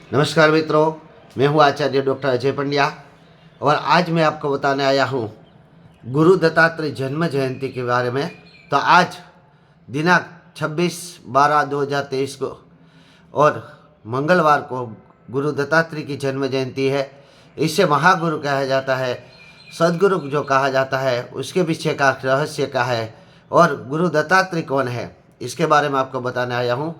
नमस्कार मित्रों, मैं हूँ आचार्य डॉक्टर अजय पंड्या और आज मैं आपको बताने आया हूँ गुरु दत्तात्रेय जन्म जयंती के बारे में। तो आज दिनांक 26/12/2023 को और मंगलवार को गुरु दत्तात्रेय की जन्म जयंती है। इसे महागुरु कहा जाता है, सदगुरु जो कहा जाता है, उसके पीछे का रहस्य क्या है और गुरु दत्तात्रेय कौन है, इसके बारे में आपको बताने आया हूँ।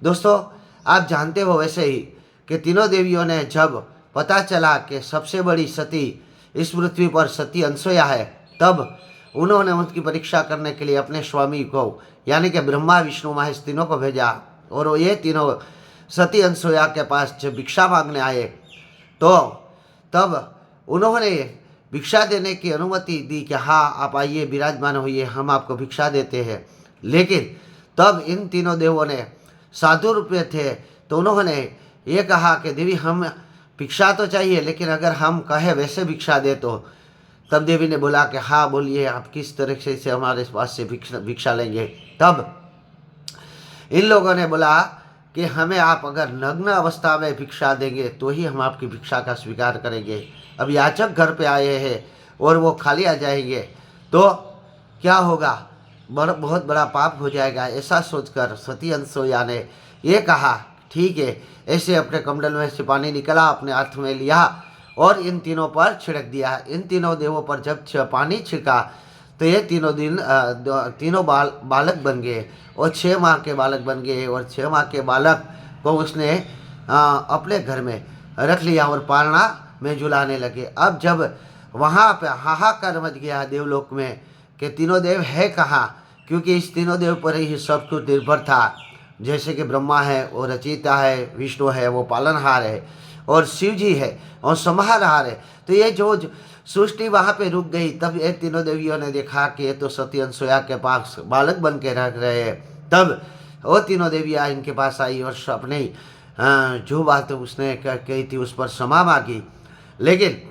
दोस्तों, आप जानते हो वैसे ही कि तीनों देवियों ने जब पता चला कि सबसे बड़ी सती इस पृथ्वी पर सती अनसुया है, तब उन्होंने उनकी परीक्षा करने के लिए अपने स्वामी को यानी कि ब्रह्मा विष्णु महेश तीनों को भेजा। और ये तीनों सती अनसुया के पास जब भिक्षा मांगने आए तो तब उन्होंने भिक्षा देने की अनुमति दी कि हाँ, आप आइए, विराजमान होइए, हम आपको भिक्षा देते हैं। लेकिन तब इन तीनों देवों ने साधु रूप में थे, तो उन्होंने ये कहा कि देवी, हम भिक्षा तो चाहिए, लेकिन अगर हम कहे वैसे भिक्षा दे तो। तब देवी ने बोला कि हाँ बोलिए, आप किस तरह से हमारे पास से भिक्षा लेंगे। तब इन लोगों ने बोला कि हमें आप अगर नग्न अवस्था में भिक्षा देंगे तो ही हम आपकी भिक्षा का स्वीकार करेंगे। अब याचक घर पे आए हैं और वो खाली आ जाएंगे तो क्या होगा, बहुत बड़ा पाप हो जाएगा। ऐसा सोचकर सती अनसुया ने ये कहा, ठीक है। ऐसे अपने कमंडल में से पानी निकला, अपने हाथ में लिया और इन तीनों पर छिड़क दिया। इन तीनों देवों पर जब पानी छिड़का तो ये तीनों बालक बन गए और 6 माह के बालक बन गए। और 6 माह के बालक को उसने अपने घर में रख लिया और पालना में झुलाने लगे। अब जब वहाँ पे हाहाकार मच गया देवलोक में कि तीनों देव है कहाँ, क्योंकि इस तीनों देव पर ही सब कुछ निर्भर था। जैसे कि ब्रह्मा है वो रचयिता है, विष्णु है वो पालनहार है, और शिव जी है और संहारहार है। तो ये जो सृष्टि वहाँ पे रुक गई। तब ये तीनों देवियों ने देखा कि ये तो सती अनसुया के पास बालक बन के रख रहे हैं। तब वो तीनों देवियाँ इनके पास आई और अपने जो बात उसने कही थी उस पर क्षमा मांगी। लेकिन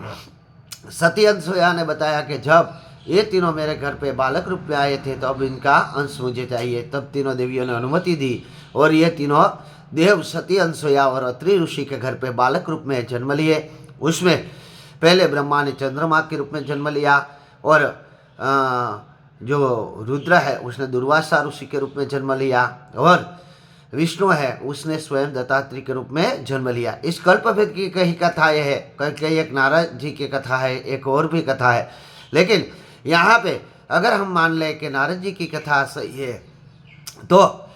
सती अनसुया ने बताया कि जब ये तीनों मेरे घर पे बालक रूप में आए थे तो अब इनका अंश मुझे चाहिए। तब तीनों देवियों ने अनुमति दी और ये तीनों देव सती अनसुया और अत्रि ऋषि के घर पे बालक रूप में जन्म लिए। उसमें पहले ब्रह्मा ने चंद्रमा के रूप में जन्म लिया और जो रुद्र है उसने दुर्वासा ऋषि के रूप में जन्म लिया और विष्णु है उसने स्वयं दत्तात्रेय के रूप में जन्म लिया। इस कल्पवृक्ष की कई कथा यह है, कई एक नारद जी की कथा है, एक और भी कथा है। लेकिन यहाँ पे अगर हम मान लें कि नारद जी की कथा सही है तो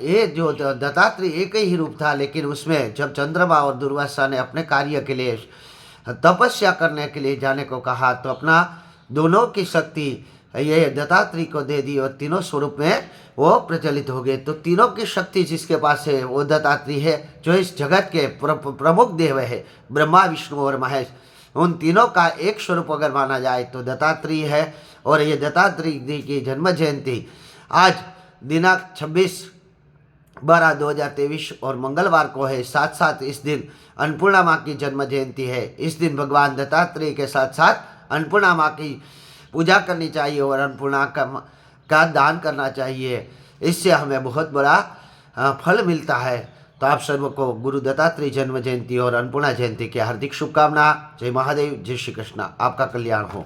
ये जो दत्तात्रेय एक ही रूप था, लेकिन उसमें जब चंद्रमा और दुर्वासा ने अपने कार्य के लिए तपस्या करने के लिए जाने को कहा तो अपना दोनों की शक्ति ये दत्तात्रेय को दे दी और तीनों स्वरूप में वो प्रचलित हो गए। तो तीनों की शक्ति जिसके पास है वो दत्तात्रेय है, जो इस जगत के प्रमुख देव है, ब्रह्मा विष्णु और महेश। उन तीनों का एक स्वरूप अगर माना जाए तो दत्तात्रेय है। और ये दत्तात्रेय की जन्म जयंती आज दिनांक 26/12/2023 और मंगलवार को है। साथ साथ इस दिन अन्नपूर्णा माँ की जन्म जयंती है। इस दिन भगवान दत्तात्रेय के साथ साथ अन्नपूर्णा माँ की पूजा करनी चाहिए और अन्नपूर्णा का दान करना चाहिए। इससे हमें बहुत बड़ा फल मिलता है। तो आप सर्व को गुरु दत्तात्रेय जन्म जयंती और अन्नपूर्णा जयंती की हार्दिक शुभकामना। जय महादेव, जय श्री कृष्ण। आपका कल्याण हो।